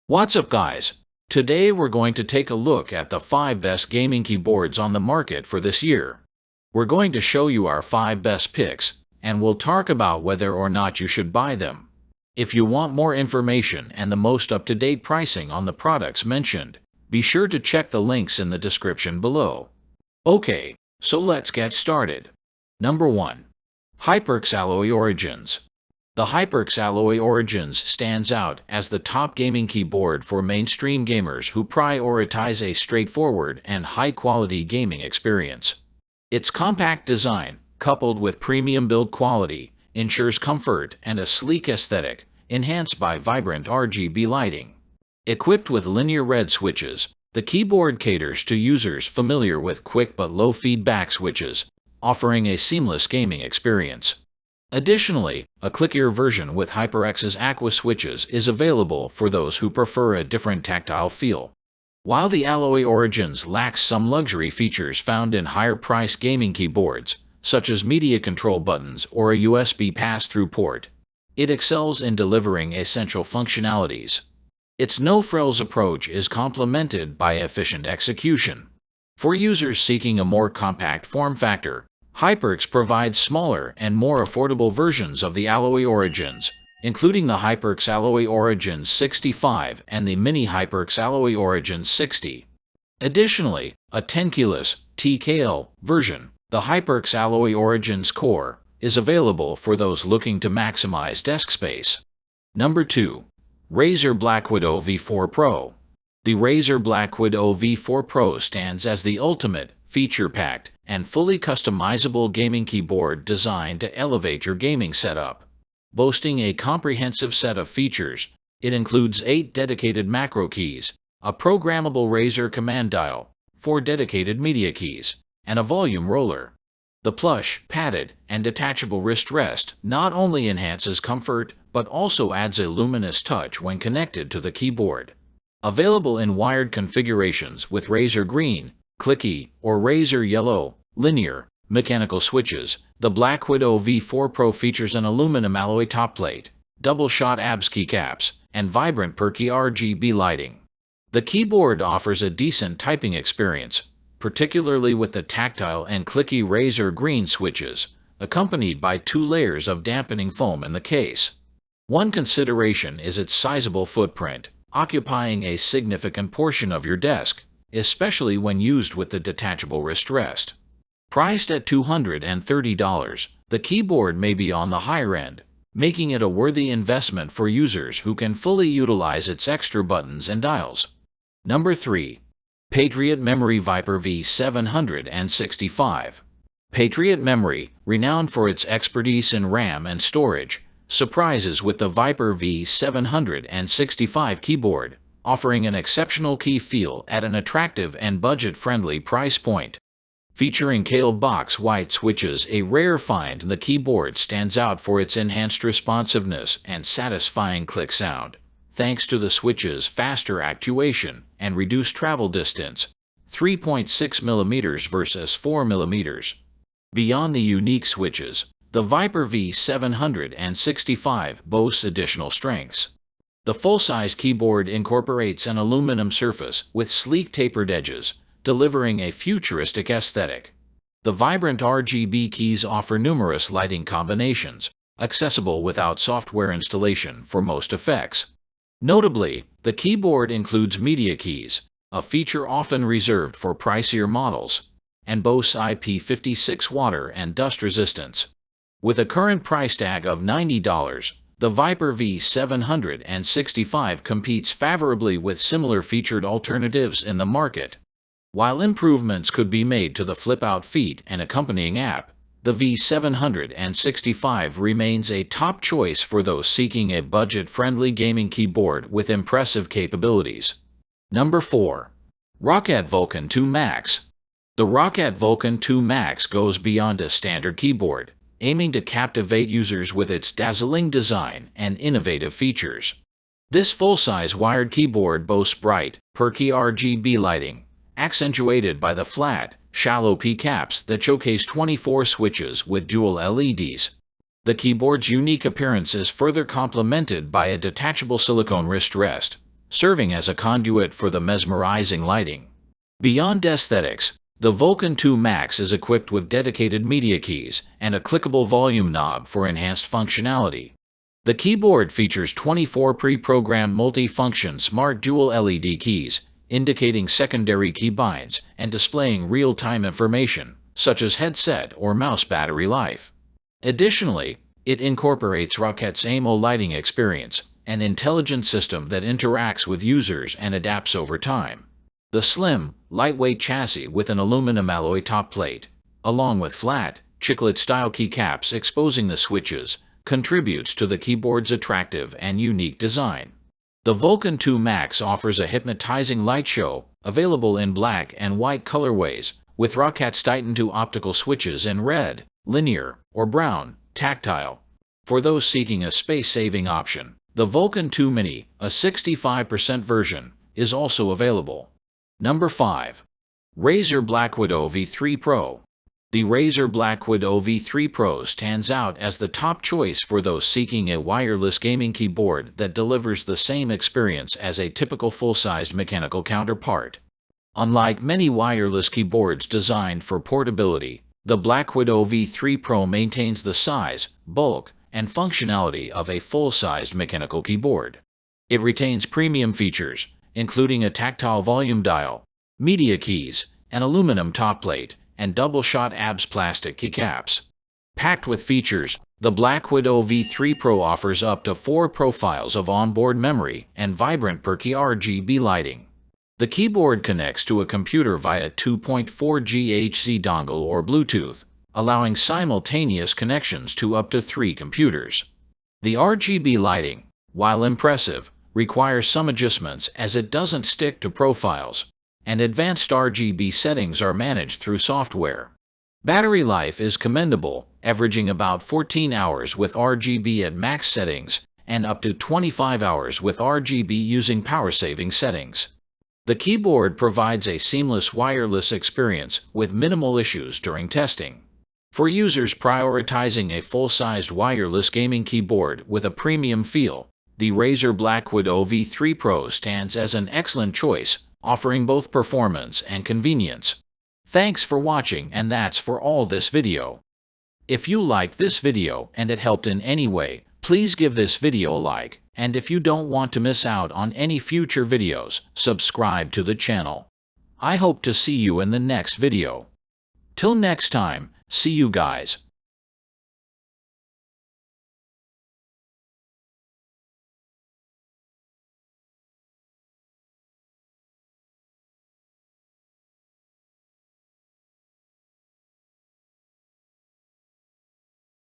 What's up, guys? Today we're going to take a look at the 5 best gaming keyboards on the market for this year. We're going to show you our 5 best picks, and we'll talk about whether or not you should buy them. If you want more information and the most up-to-date pricing on the products mentioned, be sure to check the links in the description below. Okay, so let's get started. Number 1. HyperX Alloy Origins. The HyperX Alloy Origins stands out as the top gaming keyboard for mainstream gamers who prioritize a straightforward and high-quality gaming experience. Its compact design, coupled with premium build quality, ensures comfort and a sleek aesthetic, enhanced by vibrant RGB lighting. Equipped with linear red switches, the keyboard caters to users familiar with quick but low feedback switches, offering a seamless gaming experience. Additionally, a clickier version with HyperX's Aqua switches is available for those who prefer a different tactile feel. While the Alloy Origins lacks some luxury features found in higher-priced gaming keyboards, such as media control buttons or a USB pass-through port, it excels in delivering essential functionalities. Its no-frills approach is complemented by efficient execution. For users seeking a more compact form factor, HyperX provides smaller and more affordable versions of the Alloy Origins, including the HyperX Alloy Origins 65 and the Mini HyperX Alloy Origins 60. Additionally, a 10 keyless TKL version, the HyperX Alloy Origins Core, is available for those looking to maximize desk space. Number 2. Razer Blackwood V3 Pro. The Razer Blackwood V3 Pro stands as the ultimate, feature-packed, and fully customizable gaming keyboard designed to elevate your gaming setup. Boasting a comprehensive set of features, it includes 8 dedicated macro keys, a programmable Razer command dial, 4 dedicated media keys, and a volume roller. The plush, padded, and detachable wrist rest not only enhances comfort, but also adds a luminous touch when connected to the keyboard. Available in wired configurations with Razer Green, clicky, or Razer Yellow, linear, mechanical switches, the Blackwood V3 Pro features an aluminum alloy top plate, double-shot ABS keycaps, and vibrant perky RGB lighting. The keyboard offers a decent typing experience, particularly with the tactile and clicky Razer Green switches, accompanied by 2 layers of dampening foam in the case. One consideration is its sizable footprint, occupying a significant portion of your desk, especially when used with the detachable wrist rest. Priced at $230, the keyboard may be on the higher end, making it a worthy investment for users who can fully utilize its extra buttons and dials. Number 3. Patriot Memory Viper V765. Patriot Memory, renowned for its expertise in RAM and storage, surprises with the Viper V765 keyboard, offering an exceptional key feel at an attractive and budget-friendly price point. Featuring Kale box white switches, a rare find, the keyboard stands out for its enhanced responsiveness and satisfying click sound, thanks to the switch's faster actuation and reduced travel distance, 3.6 mm versus 4 mm. Beyond the unique switches, the Viper V765 boasts additional strengths. The full-size keyboard incorporates an aluminum surface with sleek tapered edges, delivering a futuristic aesthetic. The vibrant RGB keys offer numerous lighting combinations, accessible without software installation for most effects. Notably, the keyboard includes media keys, a feature often reserved for pricier models, and boasts IP56 water and dust resistance. With a current price tag of $90, the Viper V765 competes favorably with similar featured alternatives in the market. While improvements could be made to the flip-out feet and accompanying app, the V765 remains a top choice for those seeking a budget-friendly gaming keyboard with impressive capabilities. Number 4. Rockat Vulcan 2 Max. The Rockat Vulcan 2 Max goes beyond a standard keyboard, aiming to captivate users with its dazzling design and innovative features. This full-size wired keyboard boasts bright, perky RGB lighting, accentuated by the flat, shallow P caps that showcase 24 switches with dual LEDs. The keyboard's unique appearance is further complemented by a detachable silicone wrist rest, serving as a conduit for the mesmerizing lighting. Beyond aesthetics, the Vulcan 2 Max is equipped with dedicated media keys and a clickable volume knob for enhanced functionality. The keyboard features 24 pre-programmed multi-function smart dual LED keys, indicating secondary keybinds and displaying real-time information, such as headset or mouse battery life. Additionally, it incorporates Rockat's AMO lighting experience, an intelligent system that interacts with users and adapts over time. The slim, lightweight chassis with an aluminum alloy top plate, along with flat, chiclet-style keycaps exposing the switches, contributes to the keyboard's attractive and unique design. The Vulcan 2 Max offers a hypnotizing light show, available in black and white colorways, with Rockat's Titan 2 optical switches in red, linear, or brown, tactile. For those seeking a space-saving option, the Vulcan 2 Mini, a 65% version, is also available. Number 5. Razer Blackwood V3 Pro. The Razer Blackwood V3 Pro stands out as the top choice for those seeking a wireless gaming keyboard that delivers the same experience as a typical full-sized mechanical counterpart. Unlike many wireless keyboards designed for portability, the Blackwood V3 Pro maintains the size, bulk, and functionality of a full-sized mechanical keyboard. It retains premium features, including a tactile volume dial, media keys, an aluminum top plate, and double-shot ABS plastic keycaps. Packed with features, the Blackwood V3 Pro offers up to 4 profiles of onboard memory and vibrant perky RGB lighting. The keyboard connects to a computer via 2.4G HC dongle or Bluetooth, allowing simultaneous connections to up to 3 computers. The RGB lighting, while impressive, requires some adjustments as it doesn't stick to profiles, and advanced RGB settings are managed through software. Battery life is commendable, averaging about 14 hours with RGB at max settings and up to 25 hours with RGB using power-saving settings. The keyboard provides a seamless wireless experience with minimal issues during testing. For users prioritizing a full-sized wireless gaming keyboard with a premium feel, the Razer Blackwood V3 Pro stands as an excellent choice, offering both performance and convenience. Thanks for watching, and that's for all this video. If you liked this video and it helped in any way, please give this video a like, and if you don't want to miss out on any future videos, subscribe to the channel. I hope to see you in the next video. Till next time, see you guys.